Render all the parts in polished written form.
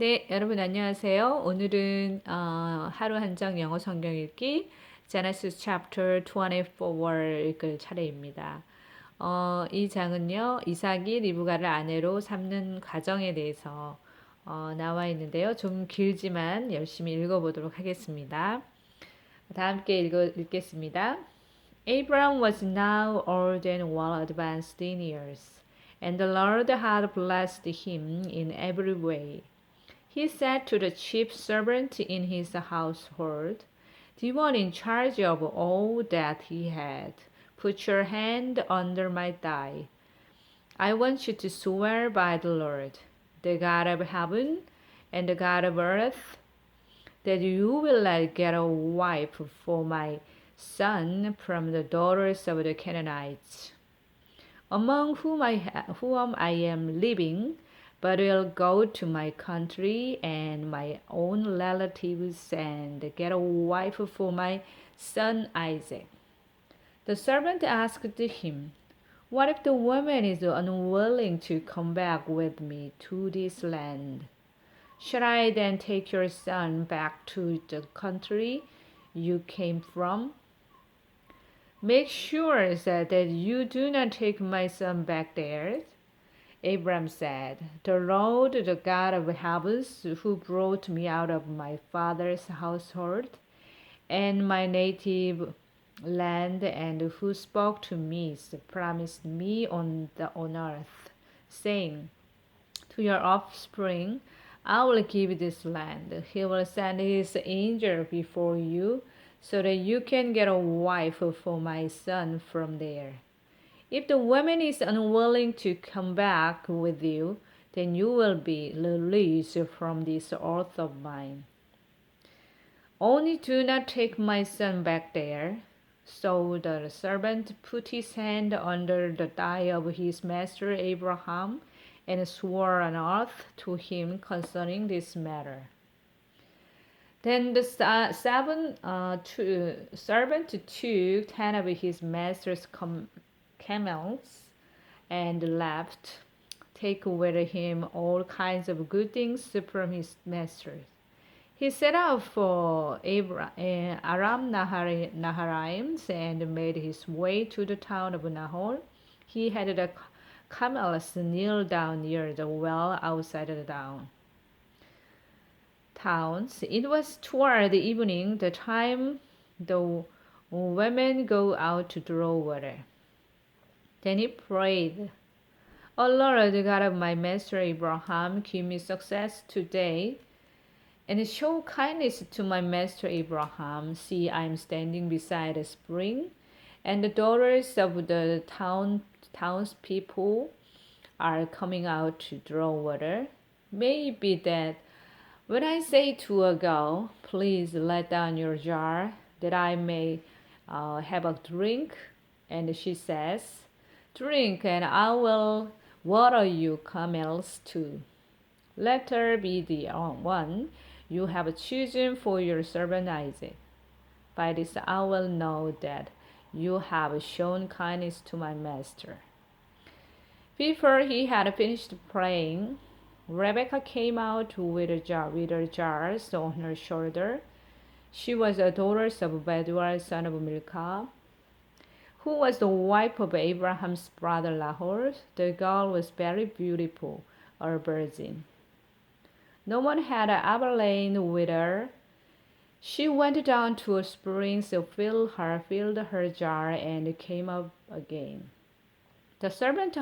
네, 여러분 안녕하세요. 오늘은 하루 한 장 영어 성경 읽기 Genesis chapter 24를 읽을 차례입니다. 이 장은요, 이삭이 리브가를 아내로 삼는 과정에 대해서 나와 있는데요. 좀 길지만 열심히 읽어보도록 하겠습니다. 다 함께 읽겠습니다. Abraham was now old and well advanced in years, and the Lord had blessed him in every way. He said to the chief servant in his household, the one in charge of all that he had, put your hand under my thigh. I want you to swear by the Lord, the God of heaven and the God of earth, that you will not get a wife for my son from the daughters of the Canaanites, among whom I am living, but will go to my country and my own relatives and get a wife for my son Isaac. The servant asked him, what if the woman is unwilling to come back with me to this land? Shall I then take your son back to the country you came from? Make sure that you do not take my son back there. Abram said, the Lord, the God of heavens, who brought me out of my father's household and my native land, and who spoke to me, promised me on earth, saying, to your offspring I will give this land. He will send his angel before you, so that you can get a wife for my son from there. If the woman is unwilling to come back with you, then you will be released from this oath of mine. Only do not take my son back there. So the servant put his hand under the thigh of his master Abraham and swore an oath to him concerning this matter. Then the servant took 10 of his master's camels and left, take with him all kinds of good things from his master. He set out for Aram Naharaim and made his way to the town of Nahor. He had the camels kneel down near the well outside the towns. It was toward the evening, the time the women go out to draw water. Then he prayed, O Lord, the God of my master Abraham, give me success today, and show kindness to my master Abraham. See, I am standing beside a spring, and the daughters of the townspeople are coming out to draw water. May it be that when I say to a girl, please let down your jar, that I may have a drink, and she says, drink, and I will water you camels too. Let her be the one you have chosen for your servant Isaac. By this I will know that you have shown kindness to my master. Before he had finished praying, Rebekah came out with her jars on her shoulder. She was a daughter of Bethuel, son of Milcah, who was the wife of Abraham's brother Nahor. The girl was very beautiful, a virgin. No one had ever lain with her. She went down to a spring, so filled her jar, and came up again. The servant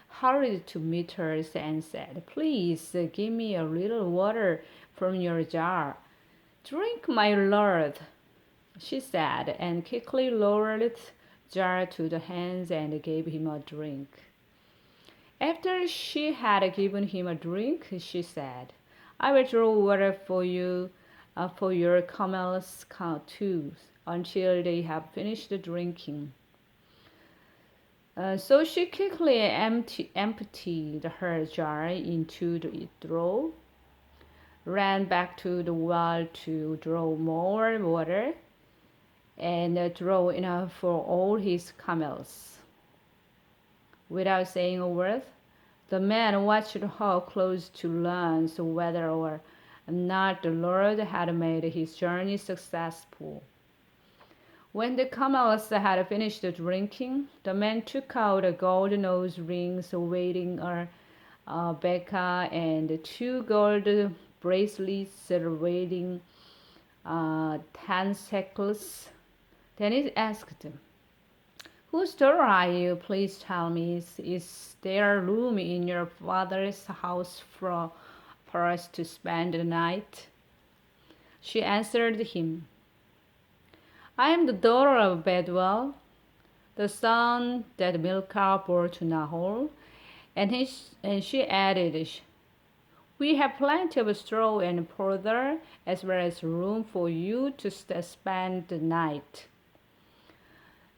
hurried to meet her and said, please give me a little water from your jar. Drink, my lord, she said, and quickly lowered the jar to the hands and gave him a drink. After she had given him a drink, she said, I will draw water for you, for your camels too, until they have finished drinking. So she quickly emptied her jar into the trough, ran back to the well to draw more water, and draw enough for all his camels. Without saying a word, The man watched her close to learn whether or not the Lord had made his journey successful. When the camels had finished drinking, the man took out a gold nose rings weighing a becca and 2 gold bracelets weighing 10 shekels. Then he asked, "Whose daughter are you? Please tell me. Is there room in your father's house for us to spend the night?" She answered him, "I am the daughter of Bethuel, the son that Milcah bore to Nahor." And she added, "We have plenty of straw and fodder, as well as room for you to spend the night."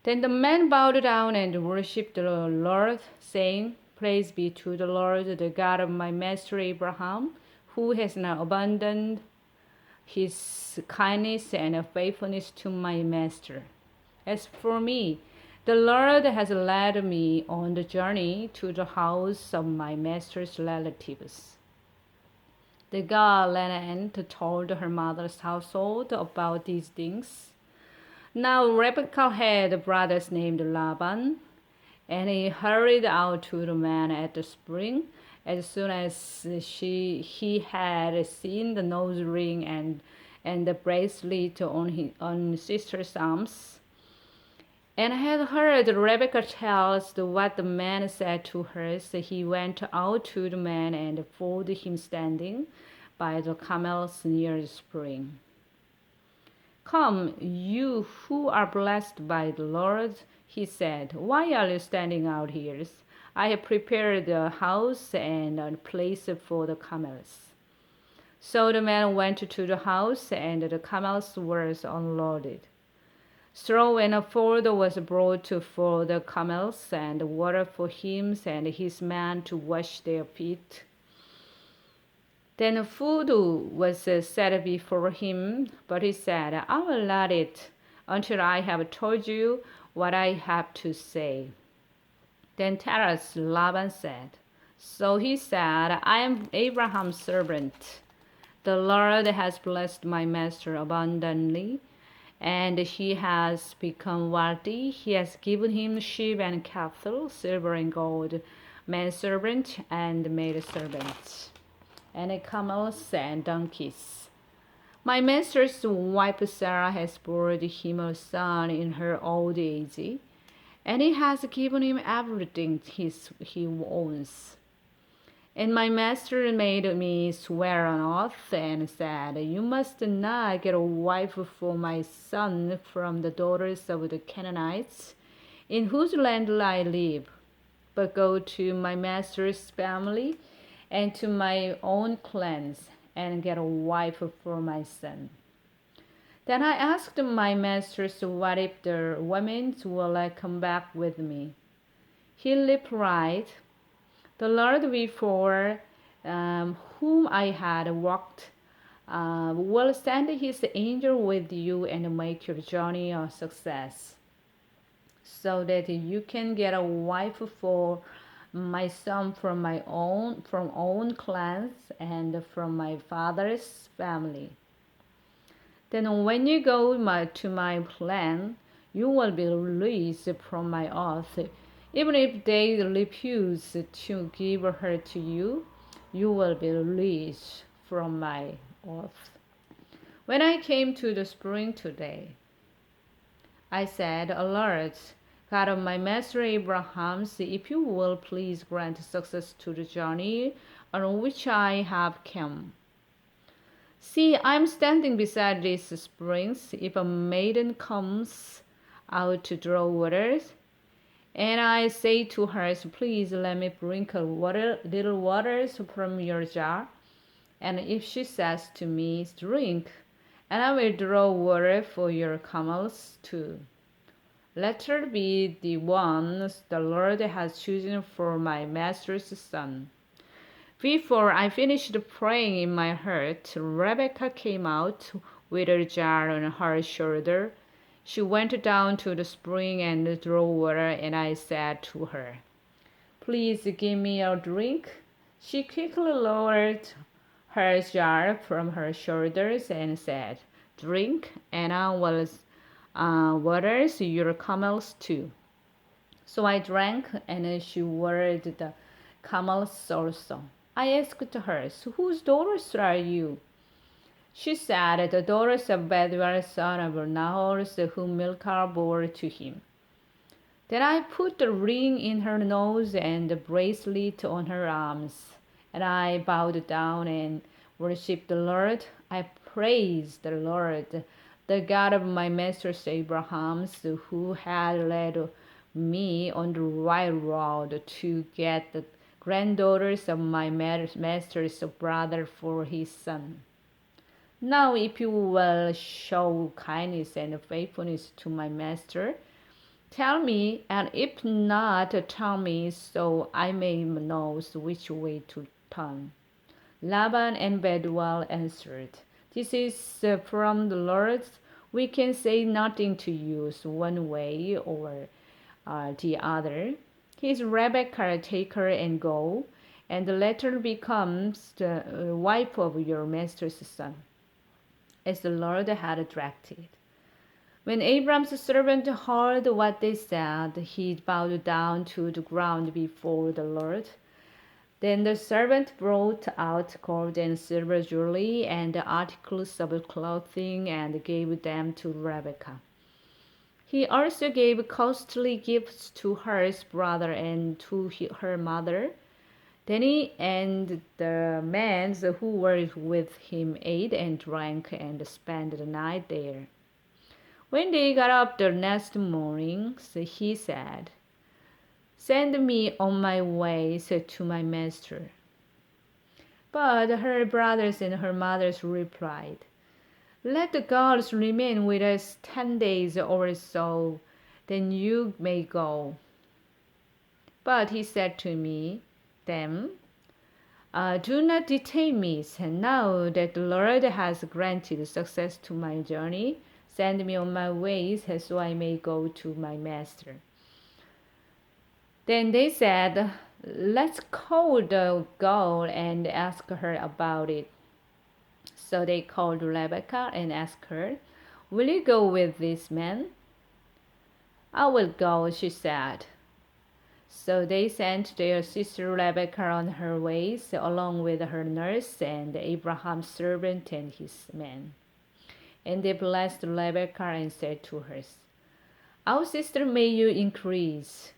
Then the man bowed down and worshipped the Lord, saying, "Praise be to the Lord, the God of my master Abraham, who has now abandoned his kindness and faithfulness to my master. As for me, the Lord has led me on the journey to the house of my master's relatives." The girl ran and told her mother's household about these things. Now Rebekah had brothers named Laban, and he hurried out to the man at the spring as soon as he had seen the nose ring and the bracelet on sister's arms, and had heard Rebekah tell what the man said to her. So he went out to the man and found him standing by the camels near the spring. "Come, you who are blessed by the Lord," he said. "Why are you standing out here? I have prepared a house and a place for the camels." So the man went to the house, and the camels were unloaded. Straw and fodder was brought for the camels, and water for him and his men to wash their feet. Then food was set before him, but he said, "I will not eat until I have told you what I have to say." Then tell us, Laban said. So he said, "I am Abraham's servant. The Lord has blessed my master abundantly, and he has become wealthy. He has given him sheep and cattle, silver and gold, manservant and maidservant, and camels and donkeys. My master's wife Sarah has borne him a son in her old age, and he has given him everything he owns. And my master made me swear an oath and said, 'You must not get a wife for my son from the daughters of the Canaanites, in whose land I live, but go to my master's family and to my own clans, and get a wife for my son.' Then I asked my master, 'What if the women will come back with me?' He replied, 'The Lord before whom I had walked will send his angel with you and make your journey a success, so that you can get a wife for my son from own clans and from my father's family. Then when you go to my clan, you will be released from my oath. Even if they refuse to give her to you, you will be released from my oath.' When I came to the spring today, I said, 'O Lord, God of my master Abraham, if you will please grant success to the journey on which I have come. See, I am standing beside these springs. If a maiden comes out to draw water, and I say to her, "Please let me drink a little water from your jar," and if she says to me, "Drink, and I will draw water for your camels too," let her be the one the Lord has chosen for my master's son." Before I finished praying in my heart, Rebekah came out with her jar on her shoulder. She went down to the spring and drew water, and I said to her, Please give me a drink." She quickly lowered her jar from her shoulders and said, "Drink, and I will water your camels too." So I drank, and she watered the camels also. I asked her, "So whose daughters are you?" She said, "The daughters of Bethuel, son of Nahor, whom Milcah bore to him." Then I put the ring in her nose and the bracelet on her arms, and I bowed down and worshipped the Lord. I praised the Lord, the God of my master Abraham, who had led me on the right road to get the granddaughters of my master's brother for his son. Now, if you will show kindness and faithfulness to my master, tell me, and if not, tell me, so I may know which way to turn." Laban and Bethuel answered, "This is from the Lord. We can say nothing to you one way or the other. His Rebekah, take her and go, and let her become the wife of your master's son, as the Lord had directed." When Abram's servant heard what they said, he bowed down to the ground before the Lord. Then the servant brought out gold and silver jewelry and articles of clothing and gave them to Rebekah. He also gave costly gifts to her brother and to her mother. Then he and the men who were with him ate and drank and spent the night there. When they got up the next morning, he said, "Send me on my way to my master." But her brothers and her mothers replied, "Let the gods remain with us 10 days or so, then you may go." But he said to them, "Do not detain me. Now that the Lord has granted success to my journey, send me on my way so I may go to my master." Then they said, "Let's call the girl and ask her about it." So they called Rebekah and asked her, "Will you go with this man?" "I will go," she said. So they sent their sister Rebekah on her way, along with her nurse and Abraham's servant and his men. And they blessed Rebekah and said to her, "Our sister, may you increase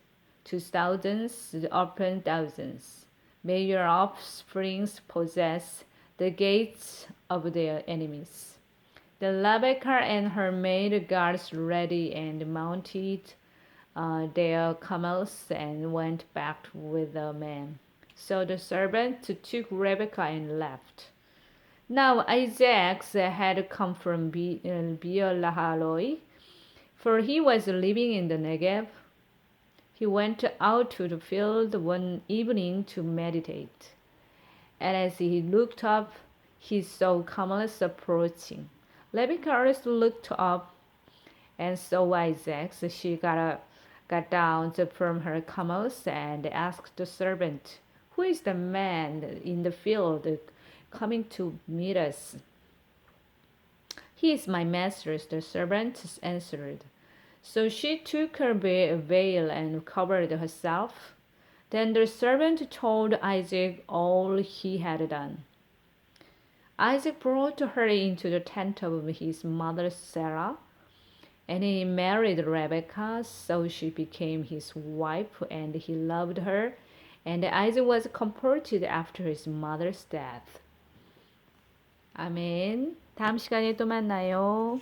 to thousands upon thousands. May your offspring possess the gates of their enemies." Then Rebekah and her maid got ready and mounted their camels and went back with the men. So the servant took Rebekah and left. Now Isaac had come from Beer-lahai, for he was living in the Negev. He went out to the field one evening to meditate. And as he looked up, he saw camels approaching. Rebekah also looked up and saw Isaac. So she got down from her camels and asked the servant, "Who is the man in the field coming to meet us?" "He is my master's," the servant answered. So she took her veil and covered herself. Then the servant told Isaac all he had done. Isaac brought her into the tent of his mother Sarah, and he married Rebekah, so she became his wife, and he loved her. And Isaac was comforted after his mother's death. 아멘. 다음 시간에 또 만나요.